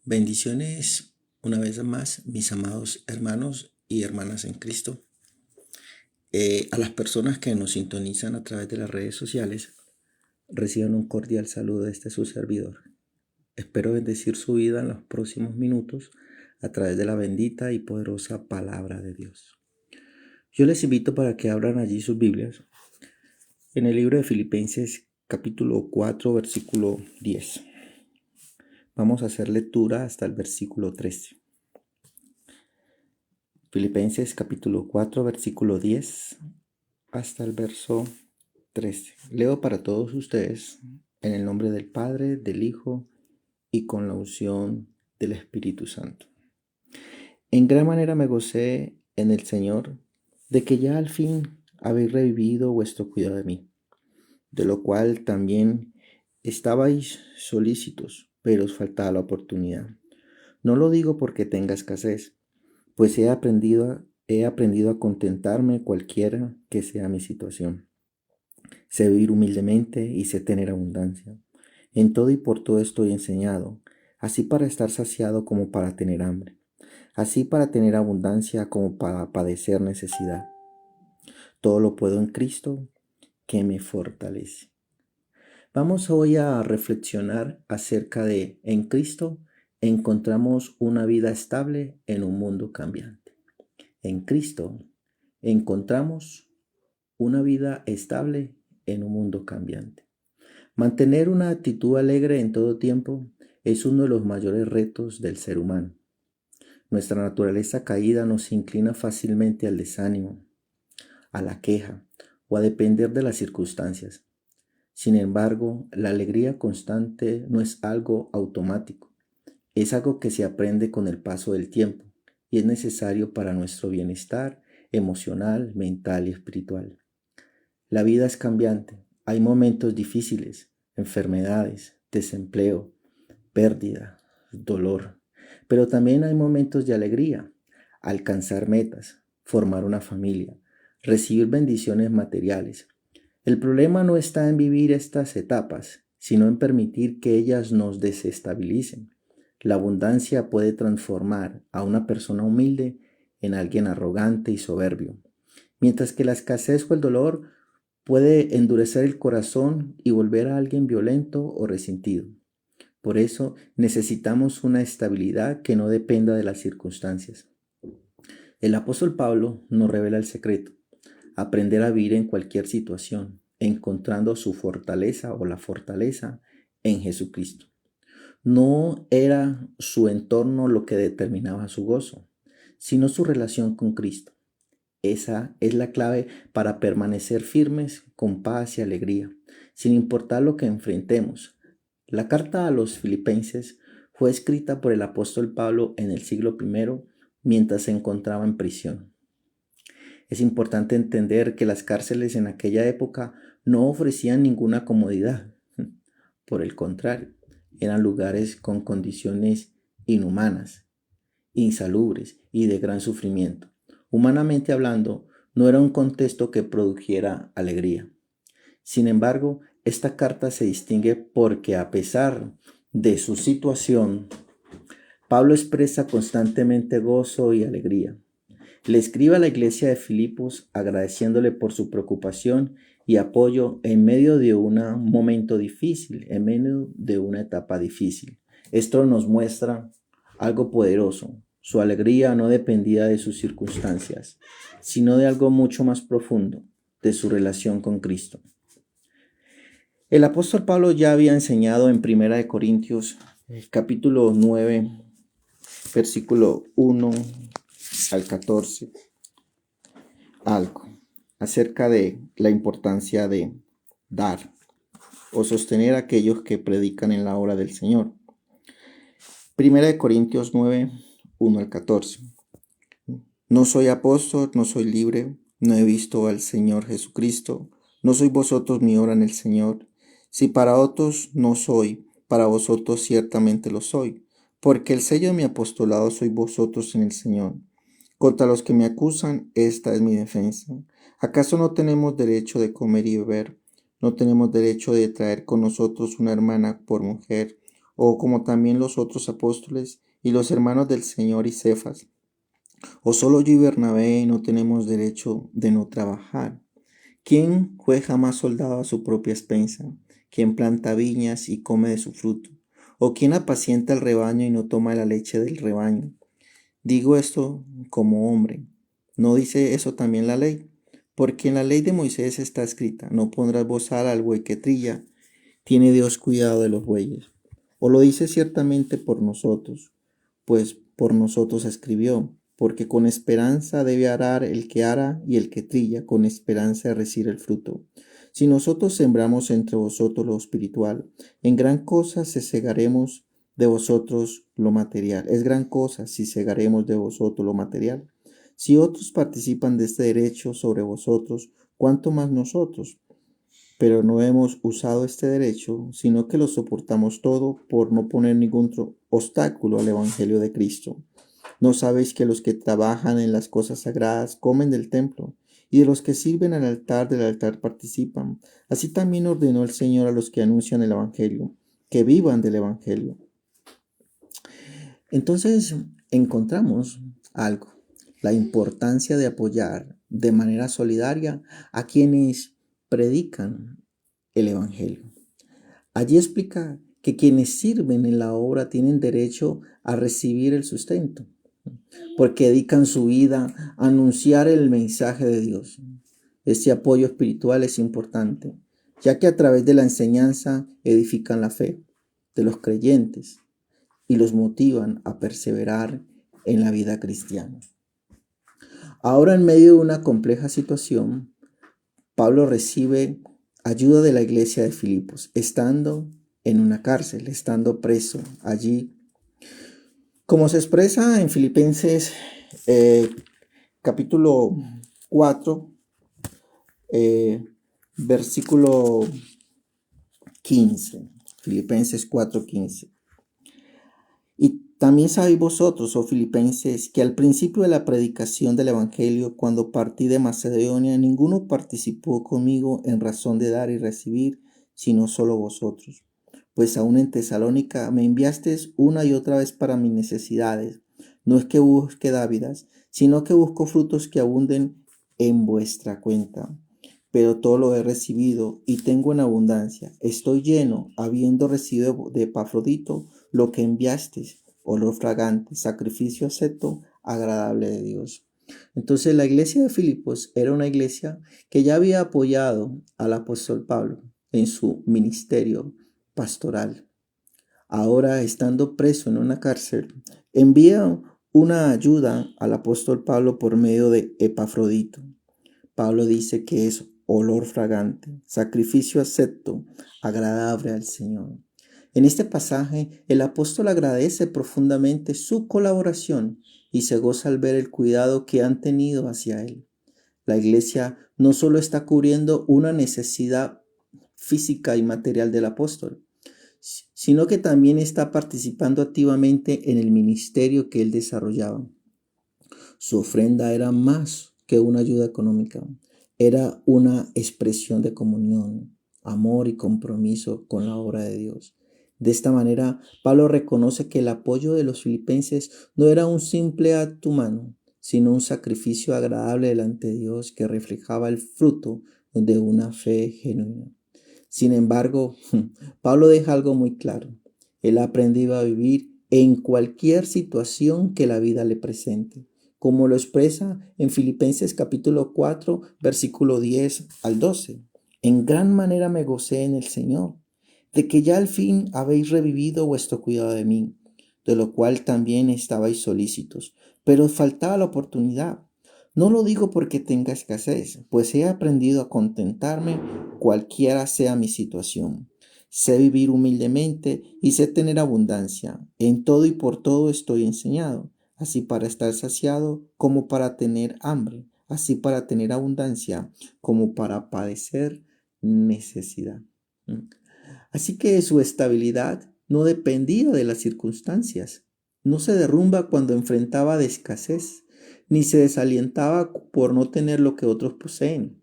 Bendiciones una vez más, mis amados hermanos y hermanas en Cristo. A las personas que nos sintonizan a través de las redes sociales, reciban un cordial saludo de su servidor. Espero bendecir su vida en los próximos minutos a través de la bendita y poderosa palabra de Dios. Yo les invito para que abran allí sus Biblias en el libro de Filipenses capítulo 4 versículo 10. Vamos a hacer lectura hasta el versículo 13. Filipenses capítulo 4 versículo 10 hasta el verso 13. Leo para todos ustedes en el nombre del Padre, del Hijo y con la unción del Espíritu Santo. En gran manera me gocé en el Señor de que ya al fin habéis revivido vuestro cuidado de mí, de lo cual también estabais solícitos, pero os faltaba la oportunidad. No lo digo porque tenga escasez, pues he aprendido a contentarme cualquiera que sea mi situación. Sé vivir humildemente y sé tener abundancia. En todo y por todo estoy enseñado, así para estar saciado como para tener hambre, así para tener abundancia como para padecer necesidad. Todo lo puedo en Cristo que me fortalece. Vamos hoy a reflexionar acerca de en Cristo encontramos una vida estable en un mundo cambiante. En Cristo encontramos una vida estable en un mundo cambiante. Mantener una actitud alegre en todo tiempo es uno de los mayores retos del ser humano. Nuestra naturaleza caída nos inclina fácilmente al desánimo, a la queja o a depender de las circunstancias. Sin embargo, la alegría constante no es algo automático, es algo que se aprende con el paso del tiempo y es necesario para nuestro bienestar emocional, mental y espiritual. La vida es cambiante, hay momentos difíciles, enfermedades, desempleo, pérdida, dolor, pero también hay momentos de alegría, alcanzar metas, formar una familia, recibir bendiciones materiales. El problema no está en vivir estas etapas, sino en permitir que ellas nos desestabilicen. La abundancia puede transformar a una persona humilde en alguien arrogante y soberbio, mientras que la escasez o el dolor puede endurecer el corazón y volver a alguien violento o resentido. Por eso necesitamos una estabilidad que no dependa de las circunstancias. El apóstol Pablo nos revela el secreto: aprender a vivir en cualquier situación, encontrando su fortaleza o la fortaleza en Jesucristo. No era su entorno lo que determinaba su gozo, sino su relación con Cristo. Esa es la clave para permanecer firmes con paz y alegría, sin importar lo que enfrentemos. La carta a los Filipenses fue escrita por el apóstol Pablo en el siglo I mientras se encontraba en prisión. Es importante entender que las cárceles en aquella época no ofrecían ninguna comodidad. Por el contrario, eran lugares con condiciones inhumanas, insalubres y de gran sufrimiento. Humanamente hablando, no era un contexto que produjera alegría. Sin embargo, esta carta se distingue porque a pesar de su situación, Pablo expresa constantemente gozo y alegría. Le escribe a la iglesia de Filipos agradeciéndole por su preocupación y apoyo en medio de un momento difícil, en medio de una etapa difícil. Esto nos muestra algo poderoso. Su alegría no dependía de sus circunstancias, sino de algo mucho más profundo, de su relación con Cristo. El apóstol Pablo ya había enseñado en 1 Corintios capítulo 9, versículo 1 al 14, algo acerca de la importancia de dar o sostener a aquellos que predican en la obra del Señor. 1 Corintios 9, 1 al 14. No soy apóstol, no soy libre, no he visto al Señor Jesucristo, no sois vosotros mi obra en el Señor. Si para otros no soy, para vosotros ciertamente lo soy, porque el sello de mi apostolado sois vosotros en el Señor. Contra los que me acusan, esta es mi defensa. ¿Acaso no tenemos derecho de comer y beber? ¿No tenemos derecho de traer con nosotros una hermana por mujer o como también los otros apóstoles y los hermanos del Señor y Cefas? ¿O solo yo y Bernabé no tenemos derecho de no trabajar? ¿Quién fue jamás soldado a su propia expensa? ¿Quién planta viñas y come de su fruto? ¿O quién apacienta el rebaño y no toma la leche del rebaño? Digo esto como hombre. ¿No dice eso también la ley? Porque en la ley de Moisés está escrita: no pondrás bozal al buey que trilla, tiene Dios cuidado de los bueyes. ¿O lo dice ciertamente por nosotros? Pues por nosotros escribió, porque con esperanza debe arar el que ara y el que trilla, con esperanza de recibir el fruto. Si nosotros sembramos entre vosotros lo espiritual, en gran cosa se segaremos de vosotros lo material. Es gran cosa si segaremos de vosotros lo material. Si otros participan de este derecho sobre vosotros, ¿cuánto más nosotros? Pero no hemos usado este derecho, sino que lo soportamos todo por no poner ningún obstáculo al Evangelio de Cristo. ¿No sabéis que los que trabajan en las cosas sagradas comen del templo, y de los que sirven al altar del altar participan? Así también ordenó el Señor a los que anuncian el Evangelio, que vivan del Evangelio. Entonces encontramos algo, la importancia de apoyar de manera solidaria a quienes predican el Evangelio. Allí explica que quienes sirven en la obra tienen derecho a recibir el sustento, porque dedican su vida a anunciar el mensaje de Dios. Este apoyo espiritual es importante, ya que a través de la enseñanza edifican la fe de los creyentes y los motivan a perseverar en la vida cristiana. Ahora, en medio de una compleja situación, Pablo recibe ayuda de la iglesia de Filipos, estando en una cárcel, estando preso allí. Como se expresa en Filipenses capítulo 4, versículo 15. Filipenses 4:15. Y también sabéis vosotros, oh Filipenses, que al principio de la predicación del Evangelio, cuando partí de Macedonia, ninguno participó conmigo en razón de dar y recibir, sino solo vosotros. Pues aún en Tesalónica me enviasteis una y otra vez para mis necesidades. No es que busque dávidas, sino que busco frutos que abunden en vuestra cuenta. Pero todo lo he recibido y tengo en abundancia. Estoy lleno, habiendo recibido de Epafrodito lo que enviasteis, olor fragante, sacrificio acepto, agradable de Dios. Entonces la iglesia de Filipos era una iglesia que ya había apoyado al apóstol Pablo en su ministerio pastoral. Ahora, estando preso en una cárcel, envía una ayuda al apóstol Pablo por medio de Epafrodito. Pablo dice que es olor fragante, sacrificio acepto, agradable al Señor. En este pasaje, el apóstol agradece profundamente su colaboración y se goza al ver el cuidado que han tenido hacia él. La iglesia no solo está cubriendo una necesidad física y material del apóstol, sino que también está participando activamente en el ministerio que él desarrollaba. Su ofrenda era más que una ayuda económica, era una expresión de comunión, amor y compromiso con la obra de Dios. De esta manera, Pablo reconoce que el apoyo de los filipenses no era un simple acto humano, sino un sacrificio agradable delante de Dios que reflejaba el fruto de una fe genuina. Sin embargo, Pablo deja algo muy claro. Él ha aprendido a vivir en cualquier situación que la vida le presente, como lo expresa en Filipenses capítulo 4, versículo 10 al 12. En gran manera me gocé en el Señor, de que ya al fin habéis revivido vuestro cuidado de mí, de lo cual también estabais solícitos, pero os faltaba la oportunidad. No lo digo porque tenga escasez, pues he aprendido a contentarme cualquiera sea mi situación. Sé vivir humildemente y sé tener abundancia. En todo y por todo estoy enseñado, así para estar saciado como para tener hambre, así para tener abundancia como para padecer necesidad. Así que su estabilidad no dependía de las circunstancias. No se derrumba cuando enfrentaba de escasez, ni se desalientaba por no tener lo que otros poseen.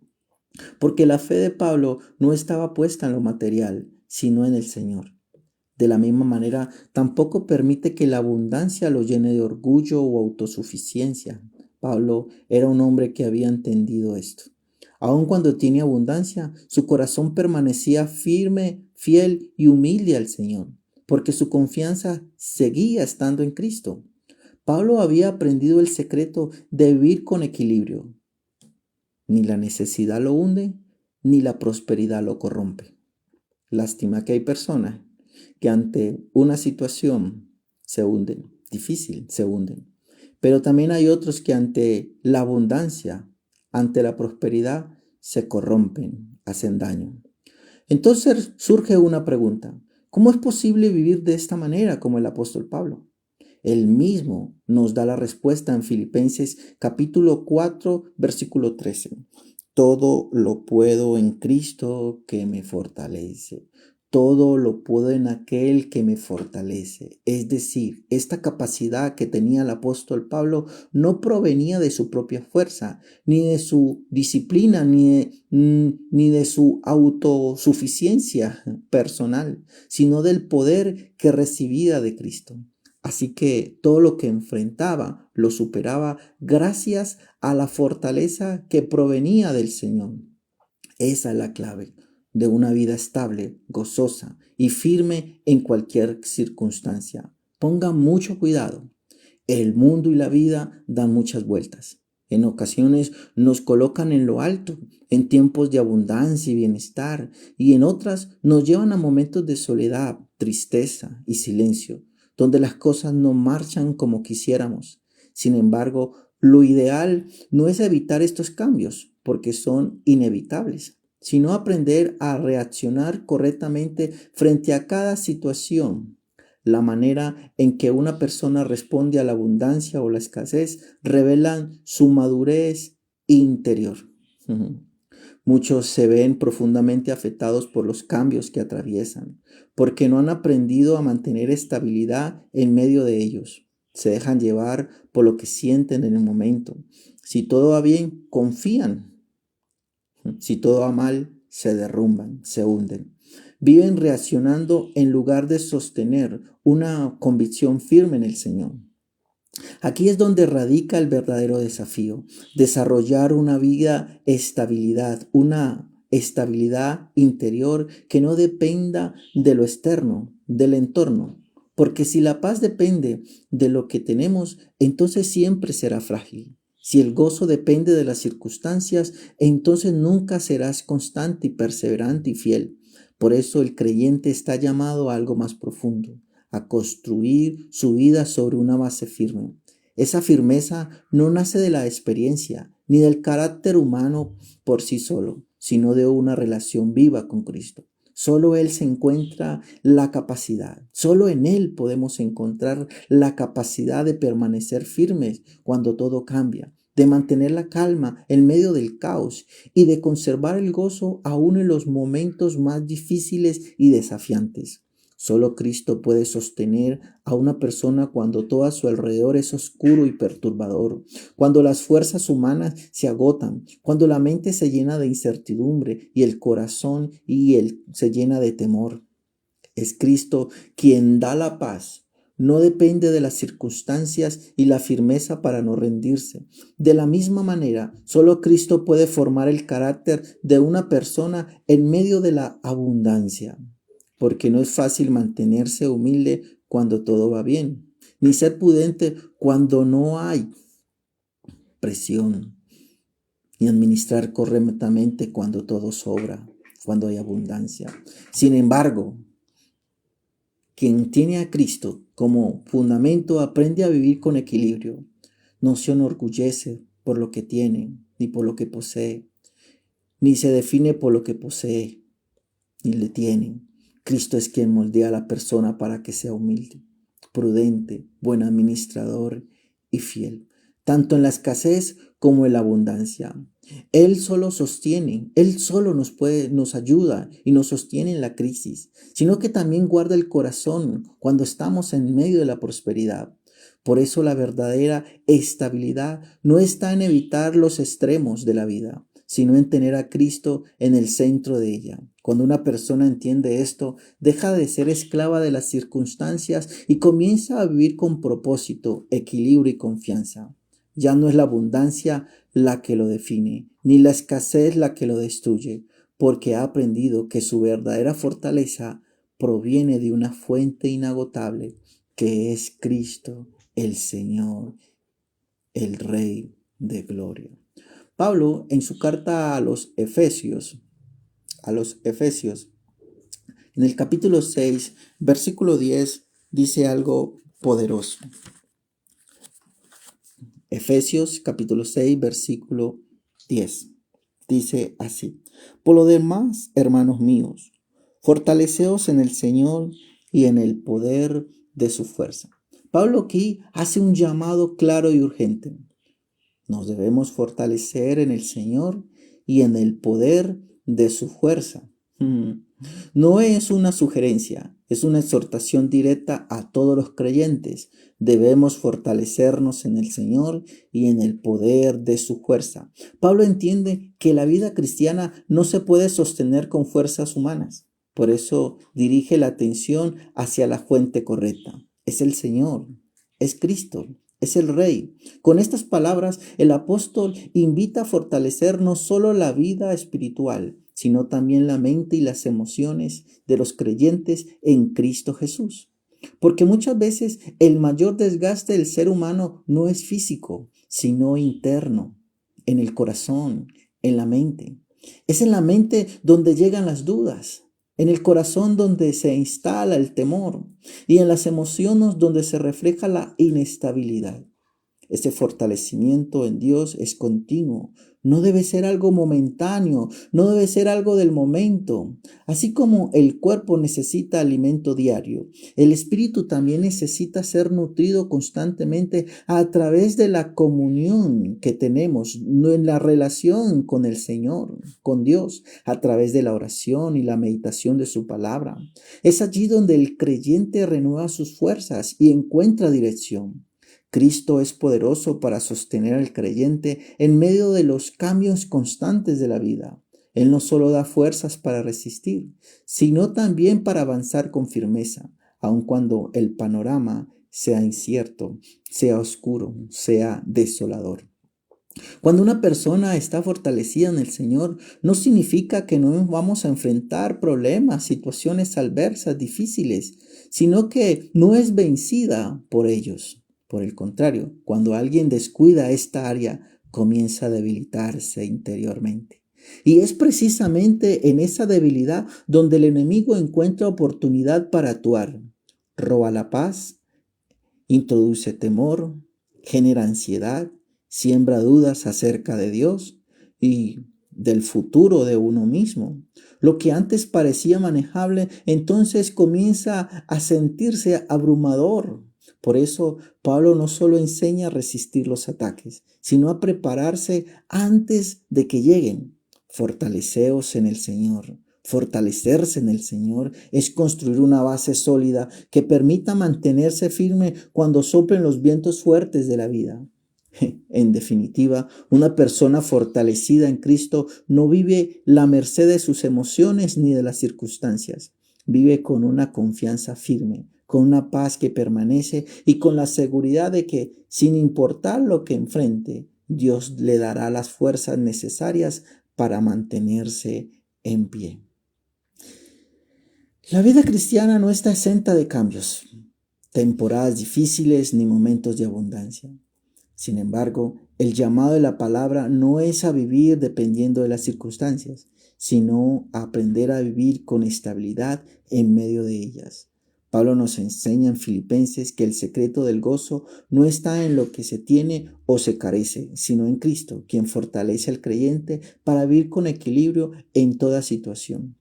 Porque la fe de Pablo no estaba puesta en lo material, sino en el Señor. De la misma manera, tampoco permite que la abundancia lo llene de orgullo o autosuficiencia. Pablo era un hombre que había entendido esto. Aun cuando tiene abundancia, su corazón permanecía firme, fiel y humilde al Señor, porque su confianza seguía estando en Cristo. Pablo había aprendido el secreto de vivir con equilibrio. Ni la necesidad lo hunde, ni la prosperidad lo corrompe. Lástima que hay personas que ante una situación se hunden, difícil, se hunden. Pero también hay otros que ante la abundancia, ante la prosperidad, se corrompen, hacen daño. Entonces surge una pregunta: ¿cómo es posible vivir de esta manera como el apóstol Pablo? Él mismo nos da la respuesta en Filipenses capítulo 4, versículo 13. Todo lo puedo en Cristo que me fortalece. Todo lo puedo en aquel que me fortalece. Es decir, esta capacidad que tenía el apóstol Pablo no provenía de su propia fuerza, ni de su disciplina, ni de su autosuficiencia personal, sino del poder que recibía de Cristo. Así que todo lo que enfrentaba lo superaba gracias a la fortaleza que provenía del Señor. Esa es la clave de una vida estable, gozosa y firme en cualquier circunstancia. Ponga mucho cuidado. El mundo y la vida dan muchas vueltas. En ocasiones nos colocan en lo alto, en tiempos de abundancia y bienestar, y en otras nos llevan a momentos de soledad, tristeza y silencio, donde las cosas no marchan como quisiéramos. Sin embargo, lo ideal no es evitar estos cambios, porque son inevitables, sino aprender a reaccionar correctamente frente a cada situación. La manera en que una persona responde a la abundancia o la escasez revelan su madurez interior. Muchos se ven profundamente afectados por los cambios que atraviesan, porque no han aprendido a mantener estabilidad en medio de ellos. Se dejan llevar por lo que sienten en el momento. Si todo va bien, confían. Si todo va mal, se derrumban, se hunden. Viven reaccionando en lugar de sostener una convicción firme en el Señor. Aquí es donde radica el verdadero desafío: desarrollar una estabilidad interior que no dependa de lo externo, del entorno. Porque si la paz depende de lo que tenemos, entonces siempre será frágil. Si el gozo depende de las circunstancias, entonces nunca serás constante y perseverante y fiel. Por eso el creyente está llamado a algo más profundo, a construir su vida sobre una base firme. Esa firmeza no nace de la experiencia ni del carácter humano por sí solo, sino de una relación viva con Cristo. Solo Él se encuentra la capacidad, solo en Él podemos encontrar la capacidad de permanecer firmes cuando todo cambia, de mantener la calma en medio del caos y de conservar el gozo aún en los momentos más difíciles y desafiantes. Solo Cristo puede sostener a una persona cuando todo a su alrededor es oscuro y perturbador, cuando las fuerzas humanas se agotan, cuando la mente se llena de incertidumbre y el corazón se llena de temor. Es Cristo quien da la paz. No depende de las circunstancias y la firmeza para no rendirse. De la misma manera, solo Cristo puede formar el carácter de una persona en medio de la abundancia, porque no es fácil mantenerse humilde cuando todo va bien, ni ser prudente cuando no hay presión, ni administrar correctamente cuando todo sobra, cuando hay abundancia. Sin embargo, quien tiene a Cristo como fundamento aprende a vivir con equilibrio. No se enorgullece por lo que tiene, ni por lo que posee, ni se define por lo que posee, ni le tienen. Cristo es quien moldea a la persona para que sea humilde, prudente, buen administrador y fiel, tanto en la escasez como en la abundancia. Él solo sostiene, Él solo nos ayuda y nos sostiene en la crisis, sino que también guarda el corazón cuando estamos en medio de la prosperidad. Por eso la verdadera estabilidad no está en evitar los extremos de la vida, sino en tener a Cristo en el centro de ella. Cuando una persona entiende esto, deja de ser esclava de las circunstancias y comienza a vivir con propósito, equilibrio y confianza. Ya no es la abundancia la que lo define, ni la escasez la que lo destruye, porque ha aprendido que su verdadera fortaleza proviene de una fuente inagotable, que es Cristo, el Señor, el Rey de Gloria. Pablo, en su carta a los Efesios, en el capítulo 6, versículo 10, dice algo poderoso. Efesios capítulo 6, versículo 10. Dice así: Por lo demás, hermanos míos, fortaleceos en el Señor y en el poder de su fuerza. Pablo aquí hace un llamado claro y urgente. Nos debemos fortalecer en el Señor y en el poder de su fuerza. No es una sugerencia, es una exhortación directa a todos los creyentes. Debemos fortalecernos en el Señor y en el poder de su fuerza. Pablo entiende que la vida cristiana no se puede sostener con fuerzas humanas. Por eso dirige la atención hacia la fuente correcta. Es el Señor, es Cristo, es el Rey. Con estas palabras, el apóstol invita a fortalecer no solo la vida espiritual, sino también la mente y las emociones de los creyentes en Cristo Jesús. Porque muchas veces el mayor desgaste del ser humano no es físico, sino interno, en el corazón, en la mente. Es en la mente donde llegan las dudas, en el corazón donde se instala el temor y en las emociones donde se refleja la inestabilidad. Este fortalecimiento en Dios es continuo. No debe ser algo momentáneo, no debe ser algo del momento. Así como el cuerpo necesita alimento diario, el espíritu también necesita ser nutrido constantemente a través de la comunión que tenemos en la relación con el Señor, con Dios, a través de la oración y la meditación de su palabra. Es allí donde el creyente renueva sus fuerzas y encuentra dirección. Cristo es poderoso para sostener al creyente en medio de los cambios constantes de la vida. Él no solo da fuerzas para resistir, sino también para avanzar con firmeza, aun cuando el panorama sea incierto, sea oscuro, sea desolador. Cuando una persona está fortalecida en el Señor, no significa que no vamos a enfrentar problemas, situaciones adversas, difíciles, sino que no es vencida por ellos. Por el contrario, cuando alguien descuida esta área, comienza a debilitarse interiormente. Y es precisamente en esa debilidad donde el enemigo encuentra oportunidad para actuar. Roba la paz, introduce temor, genera ansiedad, siembra dudas acerca de Dios y del futuro de uno mismo. Lo que antes parecía manejable, entonces comienza a sentirse abrumador. Por eso Pablo no solo enseña a resistir los ataques, sino a prepararse antes de que lleguen. Fortaleceos en el Señor. Fortalecerse en el Señor es construir una base sólida que permita mantenerse firme cuando soplen los vientos fuertes de la vida. En definitiva, una persona fortalecida en Cristo no vive la merced de sus emociones ni de las circunstancias. Vive con una confianza firme, con una paz que permanece y con la seguridad de que, sin importar lo que enfrente, Dios le dará las fuerzas necesarias para mantenerse en pie. La vida cristiana no está exenta de cambios, temporadas difíciles ni momentos de abundancia. Sin embargo, el llamado de la palabra no es a vivir dependiendo de las circunstancias, sino a aprender a vivir con estabilidad en medio de ellas. Pablo nos enseña en Filipenses que el secreto del gozo no está en lo que se tiene o se carece, sino en Cristo, quien fortalece al creyente para vivir con equilibrio en toda situación.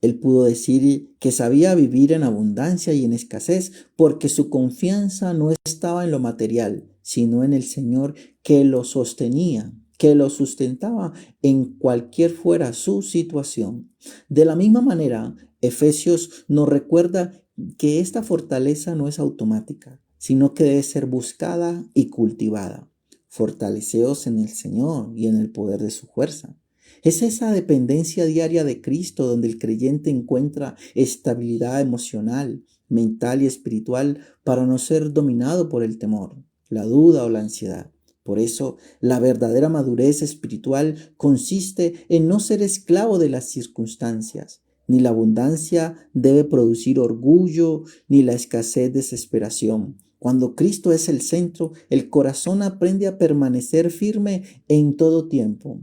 Él pudo decir que sabía vivir en abundancia y en escasez porque su confianza no estaba en lo material, sino en el Señor que lo sostenía, que lo sustentaba en cualquier fuera su situación. De la misma manera, Efesios nos recuerda que esta fortaleza no es automática, sino que debe ser buscada y cultivada. Fortaleceos en el Señor y en el poder de su fuerza. Es esa dependencia diaria de Cristo donde el creyente encuentra estabilidad emocional, mental y espiritual para no ser dominado por el temor, la duda o la ansiedad. Por eso, la verdadera madurez espiritual consiste en no ser esclavo de las circunstancias. Ni la abundancia debe producir orgullo, ni la escasez desesperación. Cuando Cristo es el centro, el corazón aprende a permanecer firme en todo tiempo.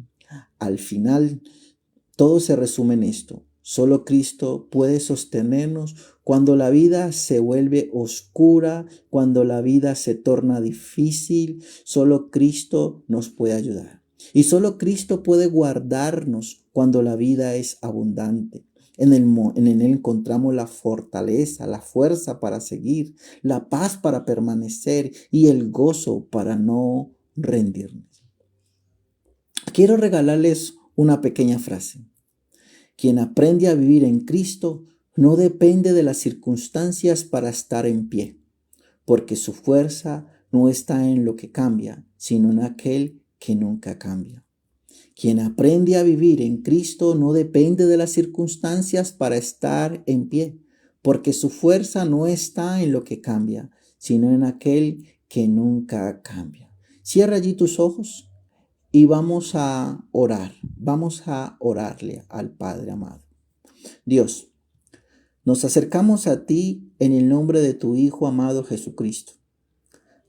Al final, todo se resume en esto. Solo Cristo puede sostenernos cuando la vida se vuelve oscura, cuando la vida se torna difícil. Solo Cristo nos puede ayudar. Y solo Cristo puede guardarnos cuando la vida es abundante. En él encontramos la fortaleza, la fuerza para seguir, la paz para permanecer y el gozo para no rendirnos. Quiero regalarles una pequeña frase. Quien aprende a vivir en Cristo no depende de las circunstancias para estar en pie, porque su fuerza no está en lo que cambia, sino en aquel que nunca cambia. Quien aprende a vivir en Cristo no depende de las circunstancias para estar en pie, porque su fuerza no está en lo que cambia, sino en aquel que nunca cambia. Cierra allí tus ojos y vamos a orarle al Padre amado. Dios, nos acercamos a ti en el nombre de tu Hijo amado Jesucristo,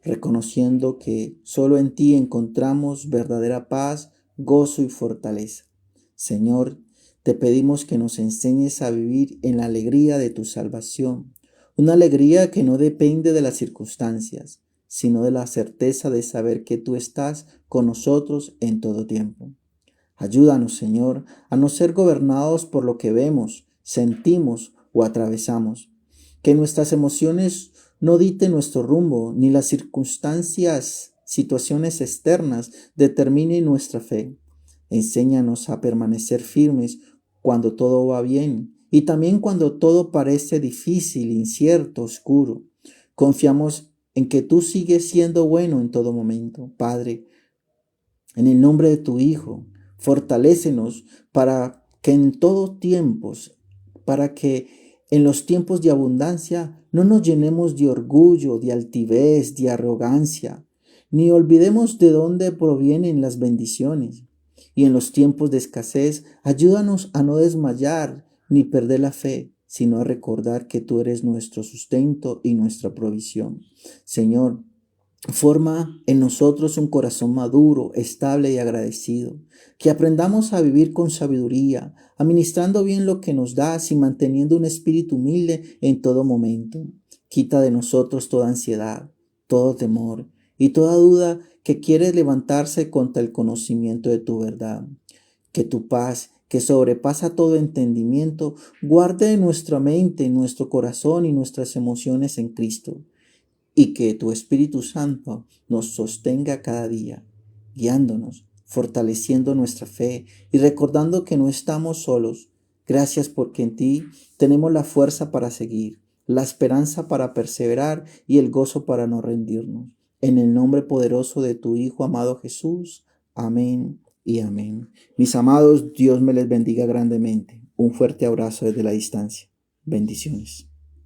reconociendo que solo en ti encontramos verdadera paz, gozo y fortaleza. Señor, te pedimos que nos enseñes a vivir en la alegría de tu salvación, una alegría que no depende de las circunstancias, sino de la certeza de saber que tú estás con nosotros en todo tiempo. Ayúdanos, Señor, a no ser gobernados por lo que vemos, sentimos o atravesamos. Que nuestras emociones no dicten nuestro rumbo, ni las situaciones externas determinen nuestra fe. Enséñanos a permanecer firmes cuando todo va bien y también cuando todo parece difícil, incierto, oscuro. Confiamos en que tú sigues siendo bueno en todo momento. Padre, en el nombre de tu Hijo, fortalécenos para que para que en los tiempos de abundancia no nos llenemos de orgullo, de altivez, de arrogancia, ni olvidemos de dónde provienen las bendiciones. Y en los tiempos de escasez, ayúdanos a no desmayar ni perder la fe, sino a recordar que tú eres nuestro sustento y nuestra provisión. Señor, forma en nosotros un corazón maduro, estable y agradecido. Que aprendamos a vivir con sabiduría, administrando bien lo que nos das y manteniendo un espíritu humilde en todo momento. Quita de nosotros toda ansiedad, todo temor y toda duda que quiere levantarse contra el conocimiento de tu verdad. Que tu paz, que sobrepasa todo entendimiento, guarde nuestra mente, nuestro corazón y nuestras emociones en Cristo. Y que tu Espíritu Santo nos sostenga cada día, guiándonos, fortaleciendo nuestra fe y recordando que no estamos solos. Gracias porque en ti tenemos la fuerza para seguir, la esperanza para perseverar y el gozo para no rendirnos. En el nombre poderoso de tu Hijo amado Jesús. Amén y amén. Mis amados, Dios me les bendiga grandemente. Un fuerte abrazo desde la distancia. Bendiciones.